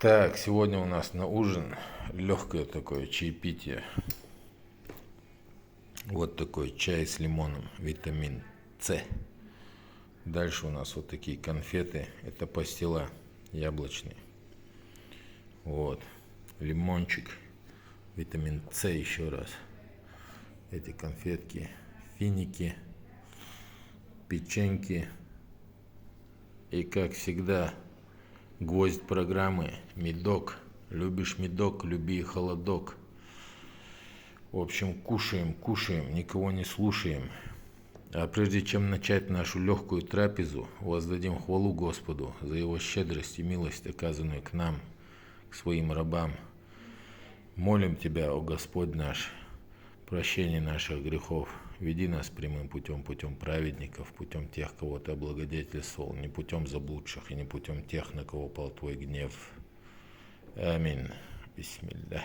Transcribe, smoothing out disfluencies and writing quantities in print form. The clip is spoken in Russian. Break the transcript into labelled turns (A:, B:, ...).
A: Так, сегодня у нас на ужин легкое такое чаепитие. Вот такой чай с лимоном, витамин С. Дальше у нас вот такие конфеты, это пастила яблочные. Вот, лимончик, витамин С еще раз. Эти конфетки, финики, печеньки. И как всегда, гвоздь программы – медок. Любишь медок, люби холодок. В общем, кушаем, никого не слушаем. А прежде чем начать нашу легкую трапезу, воздадим хвалу Господу за Его щедрость и милость, оказанную к нам, к своим рабам. Молим Тебя, о Господь наш, прощение наших грехов. Веди нас прямым путем, путем праведников, путем тех, кого Ты облагодетельствовал, не путем заблудших и не путем тех, на кого пал Твой гнев. Аминь. Бисмилля.